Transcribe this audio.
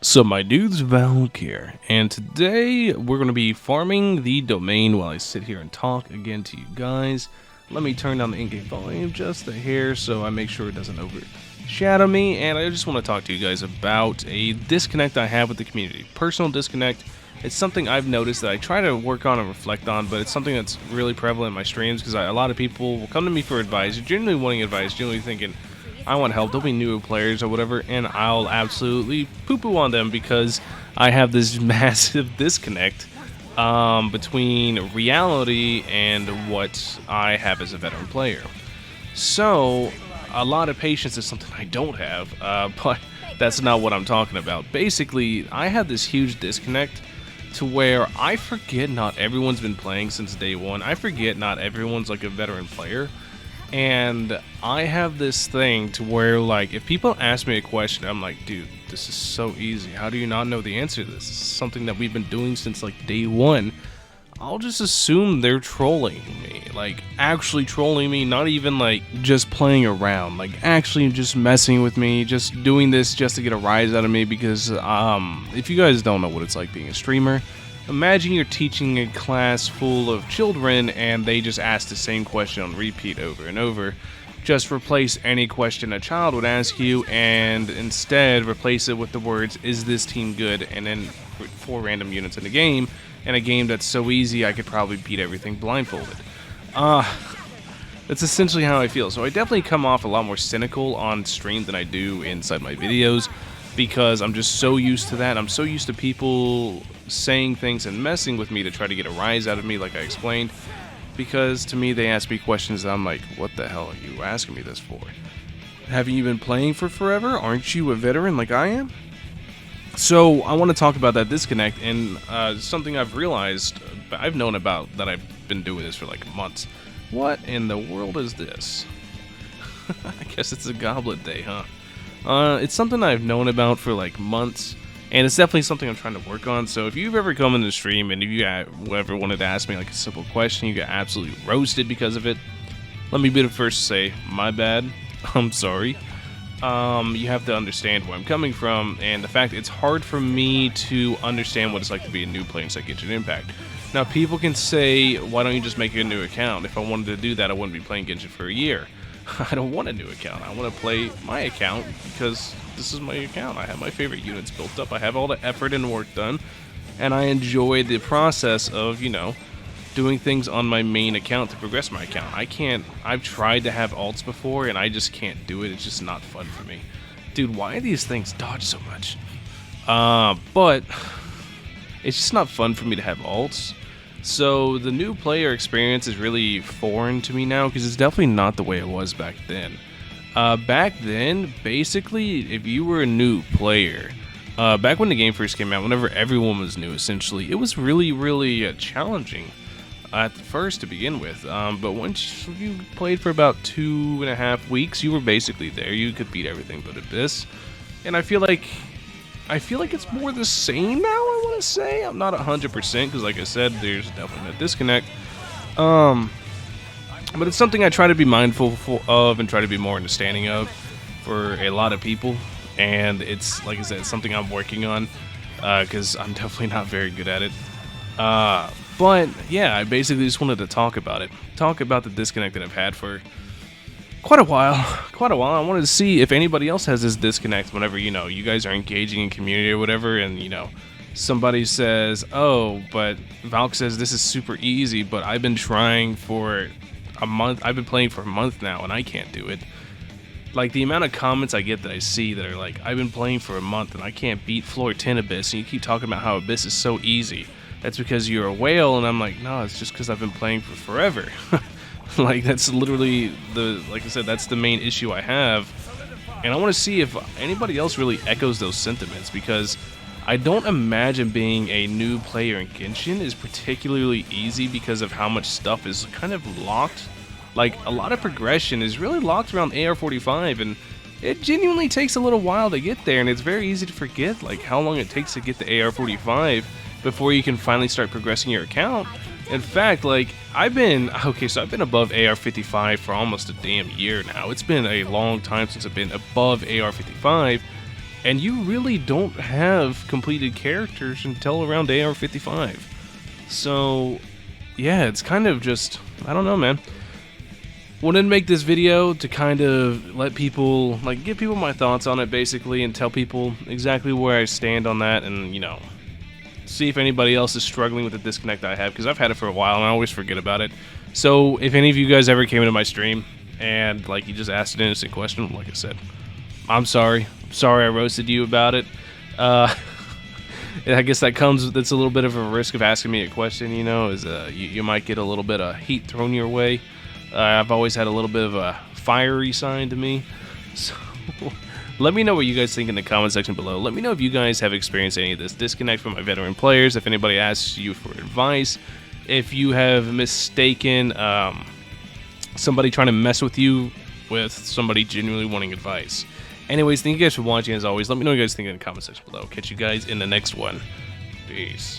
So my dude's Valkyrja, and today we're going to be farming the domain while I sit here and talk again to you guys. Let me turn down the in-game volume just a hair so I make sure it doesn't overshadow me, and I just want to talk to you guys about a disconnect I have with the community. Personal disconnect. It's something I've noticed that I try to work on and reflect on, but it's something that's really prevalent in my streams because a lot of people will come to me for advice, generally wanting advice, generally thinking, I want help, there'll be new players or whatever, and I'll absolutely poo-poo on them because I have this massive disconnect between reality and what I have as a veteran player. So, a lot of patience is something I don't have, but that's not what I'm talking about. Basically, I have this huge disconnect to where I forget not everyone's been playing since day one. I forget not everyone's like a veteran player. And I have this thing to where, like, if people ask me a question, I'm like, dude, this is so easy. How do you not know the answer to this? This is something that we've been doing since, like, day one. I'll just assume they're trolling me. Like, actually trolling me, not even, like, just playing around. Like, actually just messing with me, just doing this just to get a rise out of me because, if you guys don't know what it's like being a streamer, imagine you're teaching a class full of children and they just ask the same question on repeat over and over. Just replace any question a child would ask you and instead replace it with the words, is this team good? And then 4 random units in the game, and a game that's so easy I could probably beat everything blindfolded. That's essentially how I feel. So I definitely come off a lot more cynical on stream than I do inside my videos, because I'm just so used to that. I'm so used to people saying things and messing with me to try to get a rise out of me, like I explained, because to me they ask me questions and I'm like, what the hell are you asking me this for? Haven't you been playing for forever? Aren't you a veteran like I am? So I want to talk about that disconnect and something I've realized, I've known about, that I've been doing this for like months. What in the world is this? I guess it's a goblet day, huh? It's something I've known about for like months, and it's definitely something I'm trying to work on. So if you've ever come in the stream and if you ever wanted to ask me like a simple question, you got absolutely roasted because of it, let me be the first to say, my bad, I'm sorry. You have to understand where I'm coming from, and the fact it's hard for me to understand what it's like to be a new player inside Genshin Impact. Now people can say, why don't you just make a new account? If I wanted to do that, I wouldn't be playing Genshin for a year. I don't want a new account. I want to play my account because this is my account. I have my favorite units built up. I have all the effort and work done, and I enjoy the process of, you know, doing things on my main account to progress my account. I've tried to have alts before, and I just can't do it. It's just not fun for me. Dude, why do these things dodge so much? But it's just not fun for me to have alts. So the new player experience is really foreign to me now because it's definitely not the way it was back then. Back then, basically, if you were a new player, back when the game first came out, whenever everyone was new, essentially, it was really challenging at first to begin with. But once you played for about 2.5 weeks, you were basically there. You could beat everything but Abyss. And I feel like it's more the same now, I want to say. I'm not 100% because, like I said, there's definitely a disconnect. But it's something I try to be mindful of and try to be more understanding of for a lot of people. And it's, like I said, it's something I'm working on because I'm definitely not very good at it. But, yeah, I basically just wanted to talk about it. Talk about the disconnect that I've had for quite a while. I wanted to see if anybody else has this disconnect whenever, you know, you guys are engaging in community or whatever, and, you know, somebody says, oh, but Valk says this is super easy, but I've been trying for a month. I've been playing for a month now, and I can't do it. Like, the amount of comments I get that I see that are like, I've been playing for a month, and I can't beat floor 10 Abyss, and you keep talking about how Abyss is so easy. That's because you're a whale, and I'm like, no, it's just because I've been playing for forever. Like, that's literally like I said, that's the main issue I have. And I want to see if anybody else really echoes those sentiments, because I don't imagine being a new player in Genshin is particularly easy because of how much stuff is kind of locked. Like, a lot of progression is really locked around AR-45, and it genuinely takes a little while to get there, and it's very easy to forget, like, how long it takes to get to AR-45 before you can finally start progressing your account. In fact, like, I've been above AR-55 for almost a damn year now. It's been a long time since I've been above AR-55, and you really don't have completed characters until around AR 55. So, yeah, it's kind of just, I don't know, man. Wanted to make this video to kind of let people, like, give people my thoughts on it, basically, and tell people exactly where I stand on that, and, you know, see if anybody else is struggling with the disconnect I have, because I've had it for a while, and I always forget about it. So, if any of you guys ever came into my stream, and, like, you just asked an innocent question, like I said, I'm sorry. Sorry I roasted you about it. I guess that's a little bit of a risk of asking me a question, you know, is you might get a little bit of heat thrown your way. I've always had a little bit of a fiery side to me, so let me know what you guys think in the comment section below. Let me know if you guys have experienced any of this disconnect from my veteran players, if anybody asks you for advice, if you have mistaken somebody trying to mess with you with somebody genuinely wanting advice. Anyways, thank you guys for watching. As always, let me know what you guys think in the comment section below. Catch you guys in the next one. Peace.